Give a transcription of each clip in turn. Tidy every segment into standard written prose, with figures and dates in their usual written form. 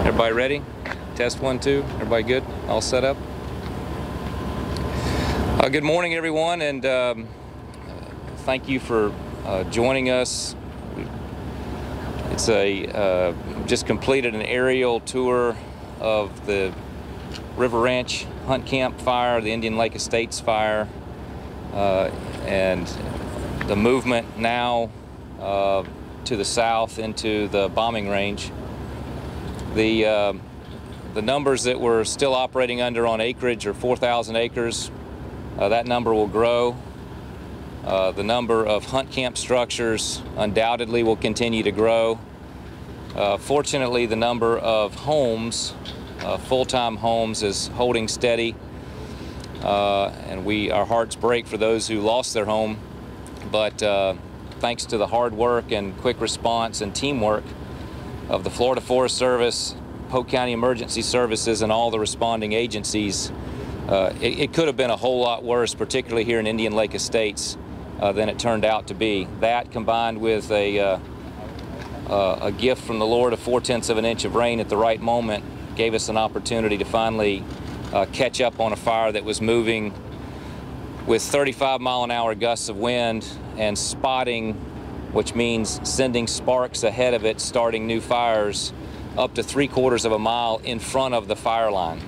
Everybody ready? Test 1, 2. Everybody good? All set up? Good morning, everyone, and thank you for joining us. It's just completed an aerial tour of the River Ranch Hunt Camp fire, the Indian Lake Estates fire, and the movement now to the south into the bombing range. The numbers that we're still operating under on acreage are 4,000 acres. That number will grow. The number of hunt camp structures undoubtedly will continue to grow. Fortunately, the number of homes, full-time homes, is holding steady, and our hearts break for those who lost their home. But thanks to the hard work and quick response and teamwork of the Florida Forest Service, Polk County Emergency Services, and all the responding agencies, it could have been a whole lot worse, particularly here in Indian Lake Estates, than it turned out to be. That, combined with a gift from the Lord of 4/10 of an inch of rain at the right moment, gave us an opportunity to finally catch up on a fire that was moving with 35-mile-an-hour gusts of wind and spotting, which means sending sparks ahead of it, starting new fires up to 3/4 of a mile in front of the fire line.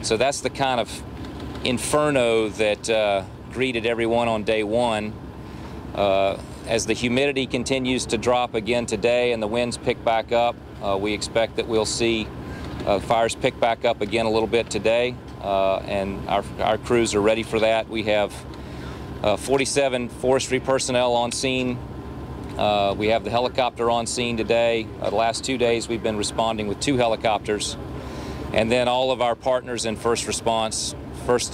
So that's the kind of inferno that greeted everyone on day one. As the humidity continues to drop again today and the winds pick back up, we expect that we'll see fires pick back up again a little bit today, and our crews are ready for that. We have 47 forestry personnel on scene. We have the helicopter on scene today. The last 2 days we've been responding with 2 helicopters. And then all of our partners in first response, First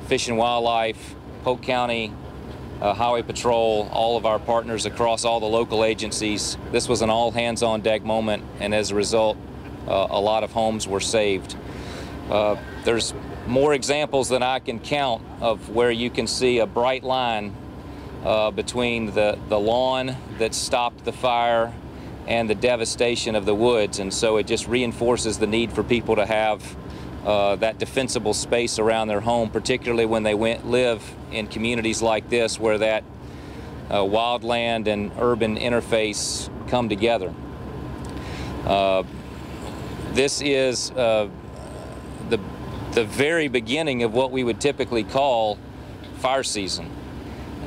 Fish and Wildlife, Polk County, Highway Patrol, all of our partners across all the local agencies. This was an all-hands-on-deck moment, and as a result, a lot of homes were saved. There's more examples than I can count of where you can see a bright line between the lawn that stopped the fire and the devastation of the woods, and so it just reinforces the need for people to have that defensible space around their home, particularly when they live in communities like this where that wildland and urban interface come together. This is the very beginning of what we would typically call fire season.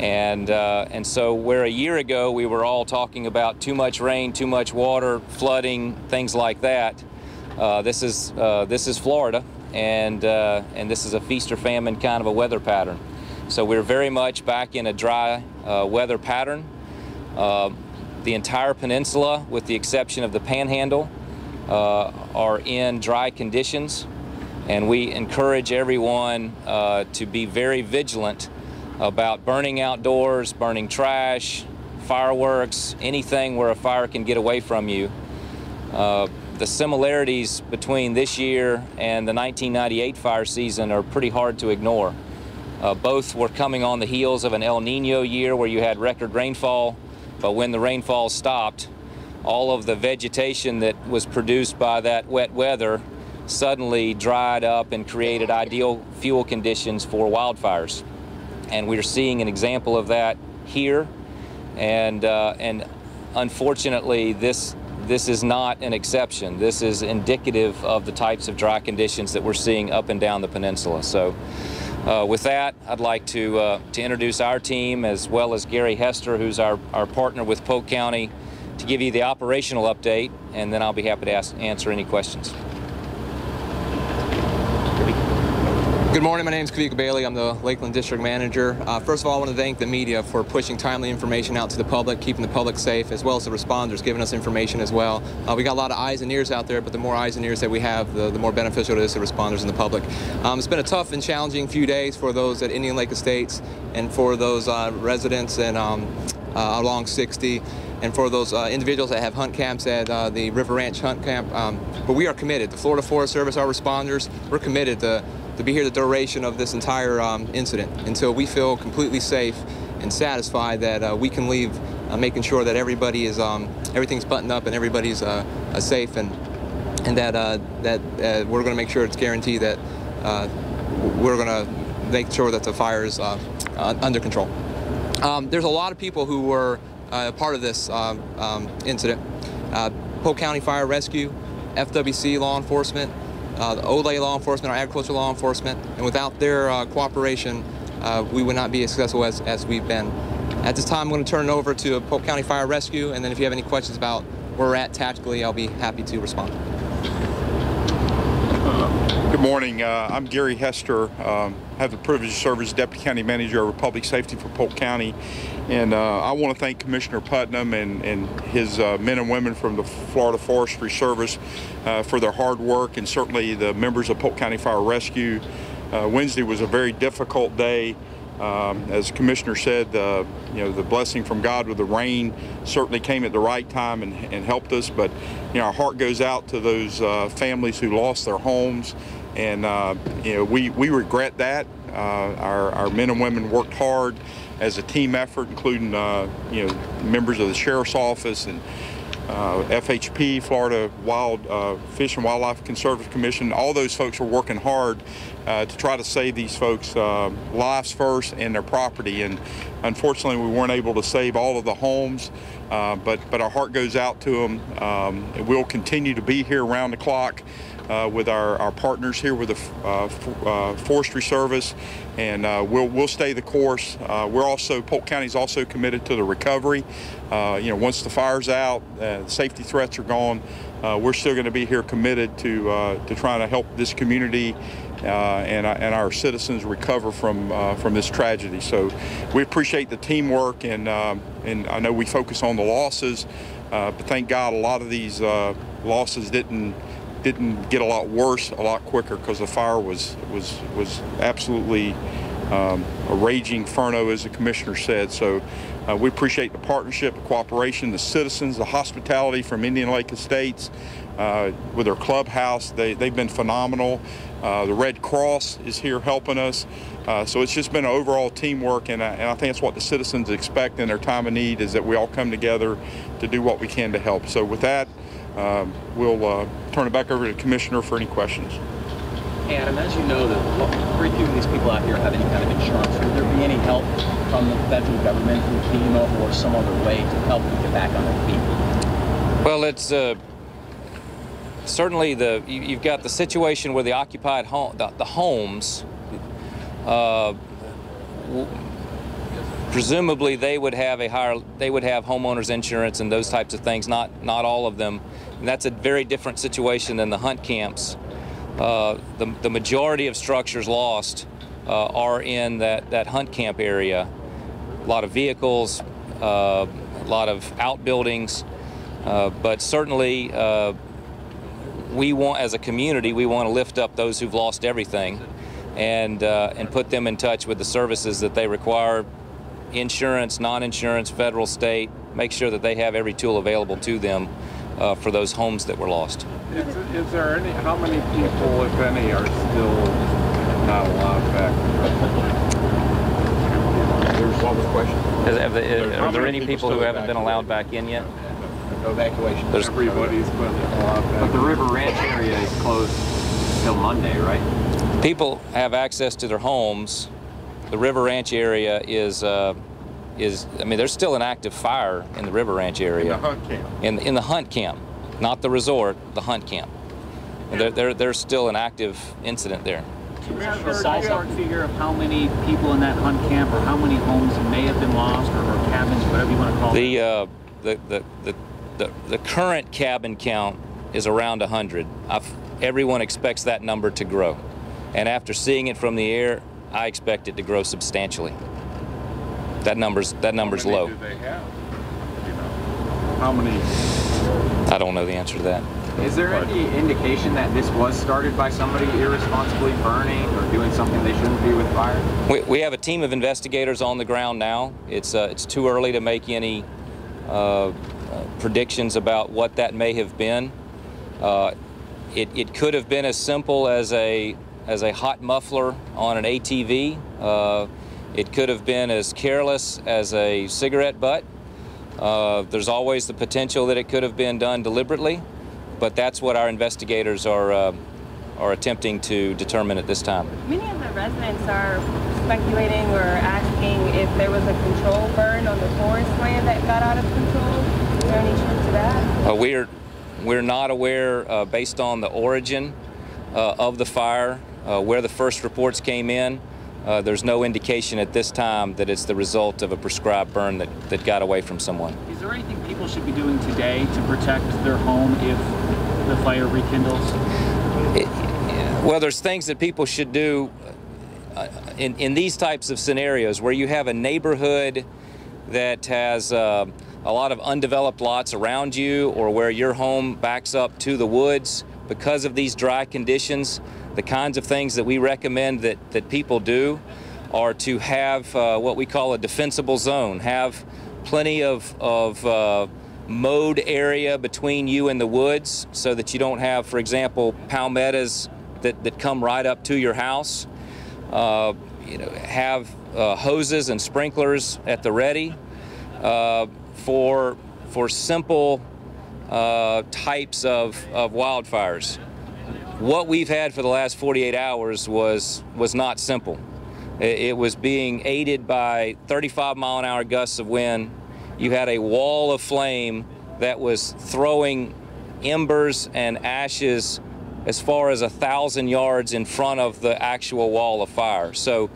And so where a year ago we were all talking about too much rain, too much water, flooding, things like that, this is Florida, and this is a feast or famine kind of a weather pattern. So we're very much back in a dry weather pattern. The entire peninsula, with the exception of the Panhandle, are in dry conditions, and we encourage everyone to be very vigilant about burning outdoors, burning trash, fireworks, anything where a fire can get away from you. The similarities between this year and the 1998 fire season are pretty hard to ignore. Both were coming on the heels of an El Nino year where you had record rainfall, but when the rainfall stopped, all of the vegetation that was produced by that wet weather suddenly dried up and created ideal fuel conditions for wildfires. And we're seeing an example of that here, and unfortunately this is not an exception. This is indicative of the types of dry conditions that we're seeing up and down the peninsula. So with that, I'd like to introduce our team, as well as Gary Hester, who's our partner with Polk County, to give you the operational update, and then I'll be happy to answer any questions. Good morning, my name is Kavika Bailey. I'm the Lakeland District Manager. First of all, I want to thank the media for pushing timely information out to the public, keeping the public safe, as well as the responders giving us information as well. We got a lot of eyes and ears out there, but the more eyes and ears that we have, the more beneficial it is to responders and the public. It's been a tough and challenging few days for those at Indian Lake Estates and for those residents and along 60. And for those individuals that have hunt camps at the River Ranch Hunt Camp. But we are committed. The Florida Forest Service, our responders, we're committed to be here the duration of this entire incident until we feel completely safe and satisfied that we can leave making sure that everybody is everything's buttoned up and everybody's safe and and that we're going to make sure it's guaranteed that we're going to make sure that the fire is under control. There's a lot of people who were part of this incident. Polk County Fire Rescue, FWC law enforcement, the OLE law enforcement, our agricultural law enforcement, and without their cooperation, we would not be as successful as we've been. At this time, I'm going to turn it over to Polk County Fire Rescue, and then if you have any questions about where we're at tactically, I'll be happy to respond. Good morning. I'm Gary Hester. I have the privilege to serve as Deputy County Manager of Public Safety for Polk County. And I want to thank Commissioner Putnam and his men and women from the Florida Forestry Service for their hard work, and certainly the members of Polk County Fire Rescue. Wednesday was a very difficult day. As the Commissioner said, the blessing from God with the rain certainly came at the right time and helped us. But our heart goes out to those families who lost their homes, and we regret that. Our men and women worked hard as a team effort, including members of the Sheriff's Office and FHP, Florida Fish and Wildlife Conservative Commission. All those folks are working hard to try to save these folks' lives first and their property. And unfortunately, we weren't able to save all of the homes, but our heart goes out to them. And we'll continue to be here around the clock with our partners here with the Forestry Service, and we'll stay the course. Polk County's also committed to the recovery. Once the fire's out, the safety threats are gone, we're still going to be here committed to trying to help this community and our citizens recover from this tragedy. So we appreciate the teamwork, and I know we focus on the losses, but thank God a lot of these losses didn't get a lot worse a lot quicker, because the fire was absolutely a raging inferno, as the Commissioner said. So we appreciate the partnership, the cooperation, the citizens, the hospitality from Indian Lake Estates with their clubhouse. They've been phenomenal. The Red Cross is here helping us. So it's just been an overall teamwork, and I think that's what the citizens expect in their time of need, is that we all come together to do what we can to help. So with that, we'll turn it back over to the Commissioner for any questions. Hey Adam, as you know, that very few of these people out here have any kind of insurance. Would there be any help from the federal government, through FEMA, or some other way to help them get back on their feet? Well, it's certainly you've got the situation where the occupied the homes. Presumably they would have homeowners insurance and those types of things. Not all of them. And that's a very different situation than the hunt camps. The majority of structures lost are in that hunt camp area. A lot of vehicles, a lot of outbuildings, but certainly we want, as a community, we want to lift up those who've lost everything, and put them in touch with the services that they require. Insurance, non-insurance, federal, state, make sure that they have every tool available to them for those homes that were lost. Is there how many people, if any, are still not allowed back? There's one question. Are there any people who haven't been allowed back in yet? No evacuation. Everybody's been allowed back. But the River Ranch area is closed till Monday, right? People have access to their homes. The River Ranch area is I mean, there's still an active fire in the River Ranch area. In the hunt camp. In the hunt camp, not the resort, the hunt camp. And there's still an active incident there. The size figure of how many people in that hunt camp, or how many homes may have been lost, or cabins, whatever you want to call it. The current cabin count is around 100. Everyone expects that number to grow, and after seeing it from the air, I expect it to grow substantially. That number's low. How many do they have? How many? I don't know the answer to that. Is there any indication that this was started by somebody irresponsibly burning or doing something they shouldn't do with fire? We have a team of investigators on the ground now. It's too early to make any predictions about what that may have been. It could have been as simple as a hot muffler on an ATV. It could have been as careless as a cigarette butt. There's always the potential that it could have been done deliberately, but that's what our investigators are attempting to determine at this time. Many of the residents are speculating or asking if there was a controlled burn on the forest land that got out of control. Is there any truth to that? We're not aware, based on the origin of the fire, where the first reports came in. There's no indication at this time that it's the result of a prescribed burn that got away from someone. Is there anything people should be doing today to protect their home if the fire rekindles? Well, there's things that people should do in these types of scenarios where you have a neighborhood that has a lot of undeveloped lots around you, or where your home backs up to the woods because of these dry conditions. The kinds of things that we recommend that people do are to have what we call a defensible zone. Have plenty of mowed area between you and the woods so that you don't have, for example, palmettos that come right up to your house. Have hoses and sprinklers at the ready for simple types of wildfires. What we've had for the last 48 hours was not simple. It was being aided by 35-mile-an-hour gusts of wind. You had a wall of flame that was throwing embers and ashes as far as 1,000 yards in front of the actual wall of fire. So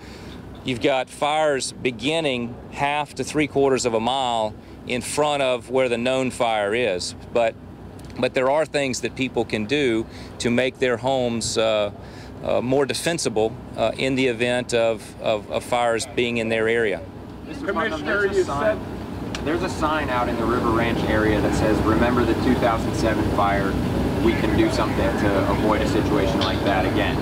you've got fires beginning half to 3/4 of a mile in front of where the known fire is. But there are things that people can do to make their homes more defensible in the event of fires being in their area. Commissioner, you said there's a sign out in the River Ranch area that says, "Remember the 2007 fire. We can do something to avoid a situation like that again."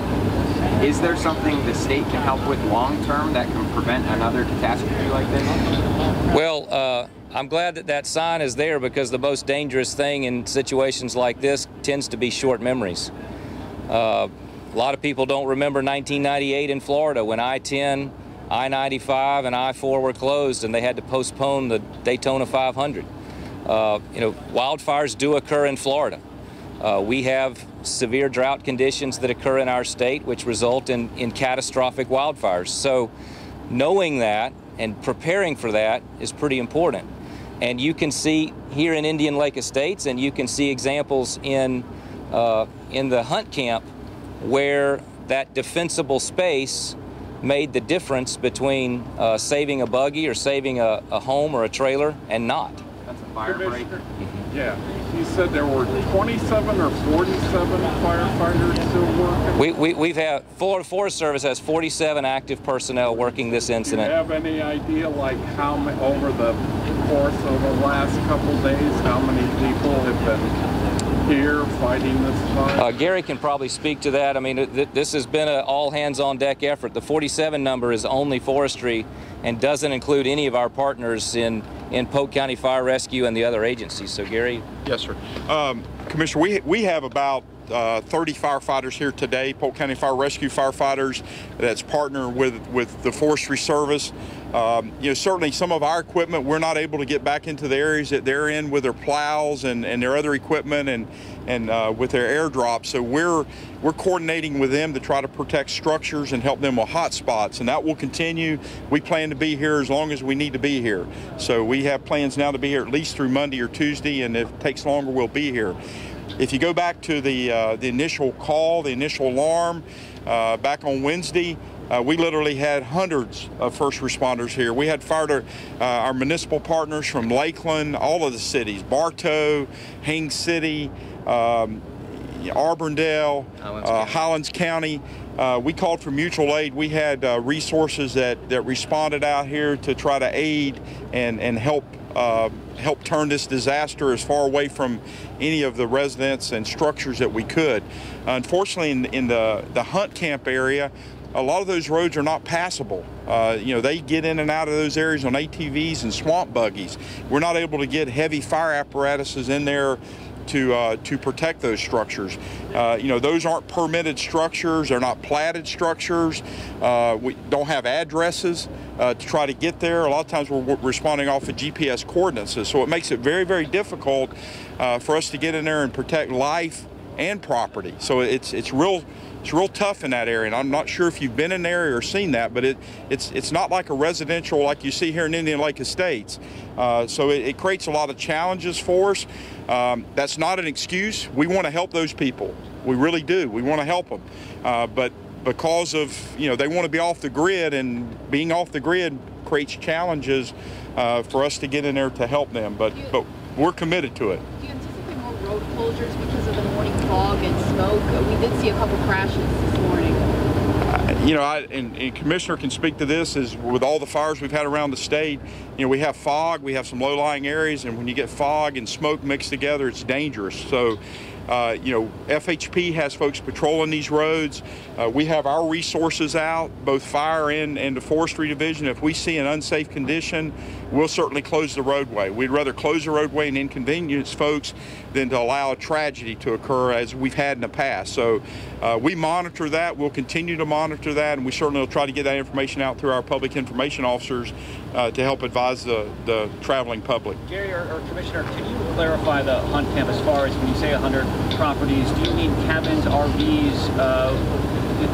Is there something the state can help with long-term that can prevent another catastrophe like this? Well, I'm glad that sign is there, because the most dangerous thing in situations like this tends to be short memories. A lot of people don't remember 1998 in Florida when I-10, I-95, and I-4 were closed and they had to postpone the Daytona 500. Wildfires do occur in Florida. We have severe drought conditions that occur in our state, which result in catastrophic wildfires. So knowing that and preparing for that is pretty important. And you can see here in Indian Lake Estates, and you can see examples in the hunt camp where that defensible space made the difference between saving a buggy or saving a home or a trailer and not. That's a fire break. Yeah, you said there were 27 or 47 firefighters still working? We've had, Florida Forest Service has 47 active personnel working this incident. Do you have any idea, like, how many, over the course of the last couple days, how many people have been here fighting this fire? Gary can probably speak to that. I mean, this has been an all-hands-on-deck effort. The 47 number is only forestry and doesn't include any of our partners in Polk County Fire Rescue and the other agencies. So, Gary? Yes, sir. Commissioner, we have about 30 firefighters here today, Polk County Fire Rescue firefighters that's partnered with the Forestry Service. Certainly some of our equipment, we're not able to get back into the areas that they're in with their plows and their other equipment and with their airdrops. So we're coordinating with them to try to protect structures and help them with hot spots, and that will continue. We plan to be here as long as we need to be here. So we have plans now to be here at least through Monday or Tuesday, and if it takes longer, we'll be here. If you go back to the initial call, the initial alarm, back on Wednesday, we literally had hundreds of first responders here. We had our municipal partners from Lakeland, all of the cities, Bartow, Haines City, Auburndale, Highlands County. We called for mutual aid. We had resources that responded out here to try to aid and help turn this disaster as far away from any of the residents and structures that we could. Unfortunately, in the hunt camp area, a lot of those roads are not passable. They get in and out of those areas on ATVs and swamp buggies. We're not able to get heavy fire apparatuses in there to protect those structures. You know, those aren't permitted structures. They're not platted structures. We don't have addresses to try to get there. A lot of times we're responding off of GPS coordinates, so it makes it very, very difficult for us to get in there and protect life and property. So it's real tough in that area, and I'm not sure if you've been in the area or seen that, but it's not like a residential like you see here in Indian Lake Estates. So it creates a lot of challenges for us. That's not an excuse. We want to help those people. We really do. We want to help them. But because of, you know, they want to be off the grid, and being off the grid creates challenges for us to get in there to help them. But we're committed to it. Do you anticipate more road closures because of the morning fog and smoke? We did see a couple crashes this morning. You know, and Commissioner can speak to this, is with all the fires we've had around the state, you know, we have fog, we have some low-lying areas, and when you get fog and smoke mixed together, it's dangerous. So, you know, FHP has folks patrolling these roads. We have our resources out, both fire and the forestry division. If we see an unsafe condition, we'll certainly close the roadway. We'd rather close the roadway and inconvenience folks than to allow a tragedy to occur as we've had in the past. So we monitor that. We'll continue to monitor that, and we certainly will try to get that information out through our public information officers to help advise the traveling public. Gary or Commissioner, can you clarify the hunt camp as far as when you say 100 properties? Do you mean cabins, RVs?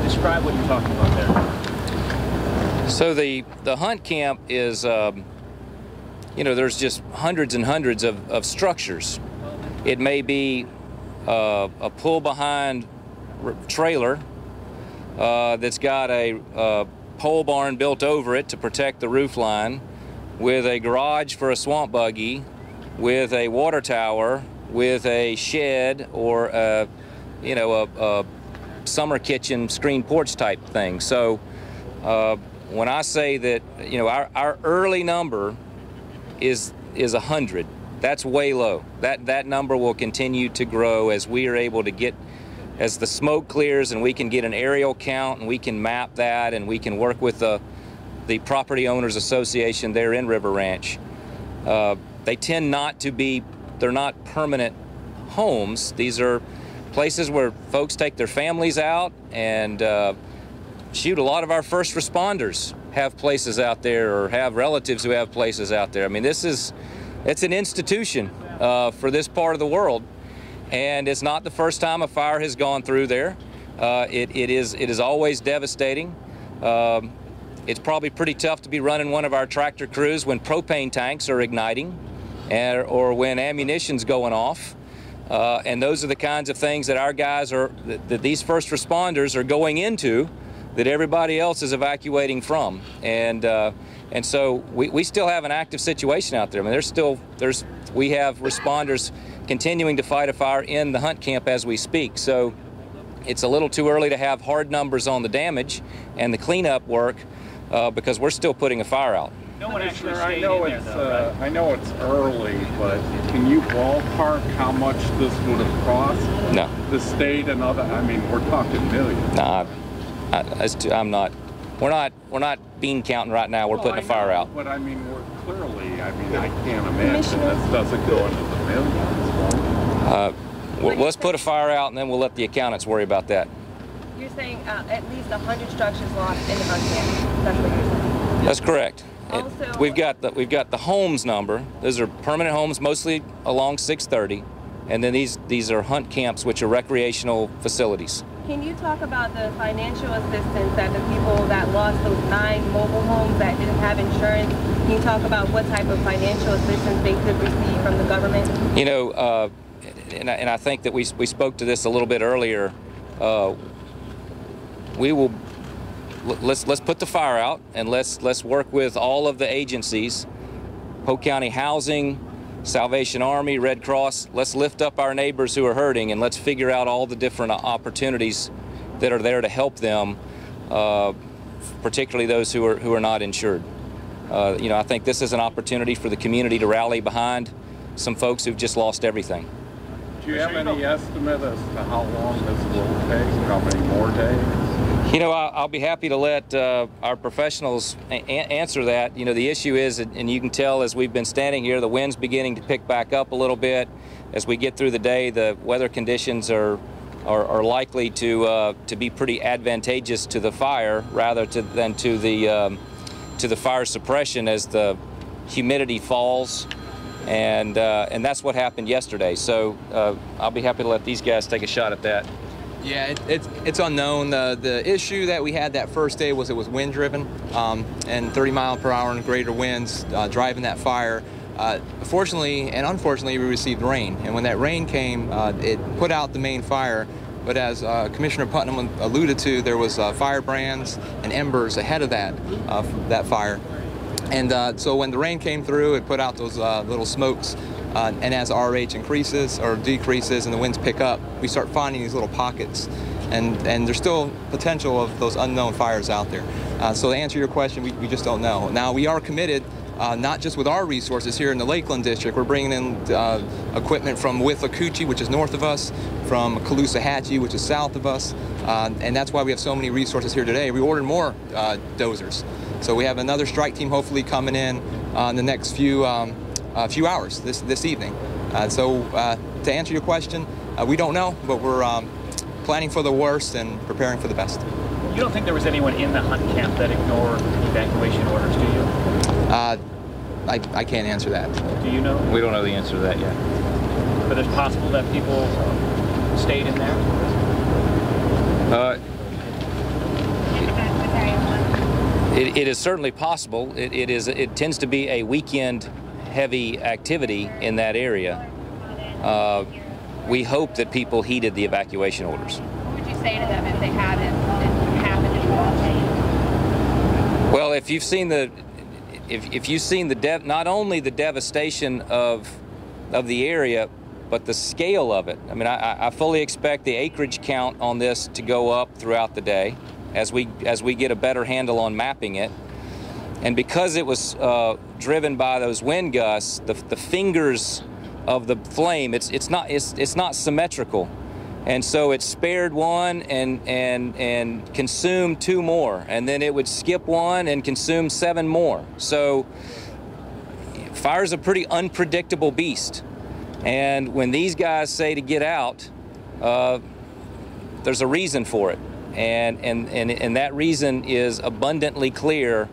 Describe what you're talking about there. So the hunt camp is, you know, there's just hundreds and hundreds of structures. It may be a pull-behind trailer that's got a pole barn built over it to protect the roof line, with a garage for a swamp buggy, with a water tower, with a shed, or a summer kitchen screen porch type thing. So when I say that, you know, our early number is 100, that's way low. That number will continue to grow as we are able to get, as the smoke clears and we can get an aerial count and we can map that, and we can work with the property owners association there in River Ranch. They tend not to be, they're not permanent homes. These are places where folks take their families out, and shoot, a lot of our first responders have places out there, or have relatives who have places out there. I mean, it's an institution for this part of the world, and it's not the first time a fire has gone through there. It is always devastating. It's probably pretty tough to be running one of our tractor crews when propane tanks are igniting, or when ammunition's going off. And those are the kinds of things that our guys that these first responders are going into, that everybody else is evacuating from. And so we still have an active situation out there. I mean, we have responders continuing to fight a fire in the hunt camp as we speak. So it's a little too early to have hard numbers on the damage and the cleanup work, because we're still putting a fire out. No one actually stayed in there, though, right? I know it's early, but can you ballpark how much this would have cost? No. The state and other, I mean, we're talking millions. No, I'm not. We're not bean counting right now. We're putting a fire out. But I mean, we're clearly, I mean, I can't imagine this doesn't go into the millions. Let's put a fire out, and then we'll let the accountants worry about that. You're saying at least 100 structures lost in the hunt camp. That's what you're saying. That's correct. Also, we've got the homes number. Those are permanent homes, mostly along 630, and then these are hunt camps, which are recreational facilities. Can you talk about the financial assistance that the people that lost those 9 mobile homes that didn't have insurance? Can you talk about what type of financial assistance they could receive from the government? You know, and I think that we spoke to this a little bit earlier. We will. Let's put the fire out, and let's work with all of the agencies, Polk County Housing, Salvation Army, Red Cross. Let's lift up our neighbors who are hurting, and let's figure out all the different opportunities that are there to help them, particularly those who are not insured. You know, I think this is an opportunity for the community to rally behind some folks who've just lost everything. Do you have any estimate as to how long this will take? How many more days? You know, I'll be happy to let our professionals answer that. You know, the issue is, and you can tell as we've been standing here, the wind's beginning to pick back up a little bit. As we get through the day, the weather conditions are likely to be pretty advantageous to the fire rather than to the fire suppression as the humidity falls, and that's what happened yesterday. So I'll be happy to let these guys take a shot at that. Yeah, it's unknown. The issue that we had that first day was it was wind driven, and 30 mile per hour and greater winds driving that fire. Fortunately and unfortunately, we received rain, and when that rain came, it put out the main fire. But as Commissioner Putnam alluded to, there was firebrands and embers ahead of that fire. And so when the rain came through, it put out those little smokes. And as RH increases or decreases and the winds pick up, we start finding these little pockets. And there's still potential of those unknown fires out there. So to answer your question, we just don't know. Now, we are committed, not just with our resources here in the Lakeland District. We're bringing in equipment from Withlacoochee, which is north of us, from Caloosahatchee, which is south of us. And that's why we have so many resources here today. We ordered more dozers. So we have another strike team hopefully coming in the next few hours this evening. So to answer your question, we don't know, but we're planning for the worst and preparing for the best. You don't think there was anyone in the hunt camp that ignored evacuation orders, do you? I can't answer that. Do you know? We don't know the answer to that yet. But it's possible that people stayed in there? It is certainly possible. It tends to be a weekend heavy activity in that area. We hope that people heeded the evacuation orders. What would you say to them if they haven't? It happened in Washington? Well, if you've seen not only the devastation of the area, but the scale of it. I mean, I fully expect the acreage count on this to go up throughout the day as we get a better handle on mapping it. And because it was driven by those wind gusts, the fingers of the flame, it's not symmetrical, and so it spared one and consumed 2 more, and then it would skip one and consume 7 more. So fire's a pretty unpredictable beast, and when these guys say to get out, there's a reason for it, and that reason is abundantly clear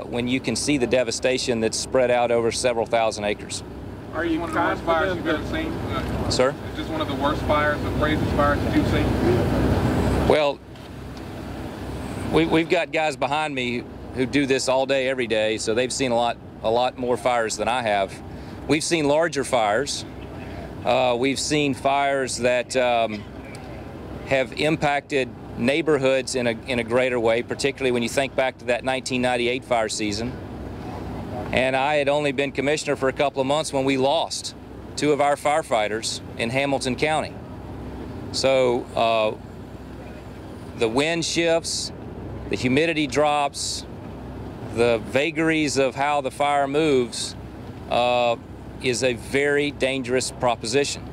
when you can see the devastation that's spread out over several thousand acres. Are you confident that... Sir? Is this one of the worst fires, the craziest fires that you've seen? Well, we've got guys behind me who do this all day, every day, so they've seen a lot more fires than I have. We've seen larger fires. We've seen fires that have impacted neighborhoods in a greater way, particularly when you think back to that 1998 fire season. And I had only been commissioner for a couple of months when we lost 2 of our firefighters in Hamilton County. So the wind shifts, the humidity drops, the vagaries of how the fire moves is a very dangerous proposition.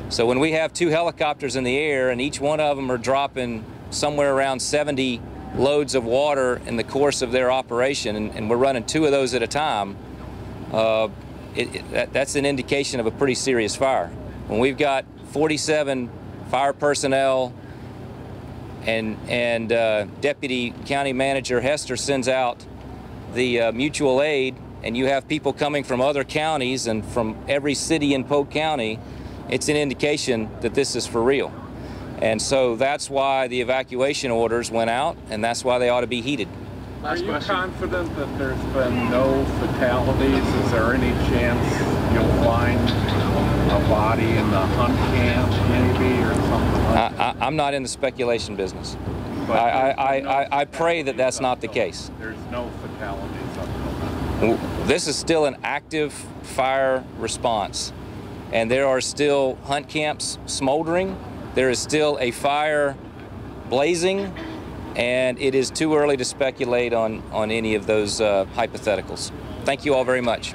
So when we have 2 helicopters in the air and each one of them are dropping somewhere around 70 loads of water in the course of their operation, and we're running 2 of those at a time, that's an indication of a pretty serious fire. When we've got 47 fire personnel and Deputy County Manager Hester sends out the mutual aid, and you have people coming from other counties and from every city in Polk County, it's an indication that this is for real. And so that's why the evacuation orders went out, and that's why they ought to be heeded. Are you confident that there's been no fatalities? Is there any chance you'll find a body in the hunt camp, maybe, or something like that? I'm not in the speculation business. I pray that that's not the case. There's no fatalities up till now. This is still an active fire response, and there are still hunt camps smoldering. There is still a fire blazing, and it is too early to speculate on any of those hypotheticals. Thank you all very much.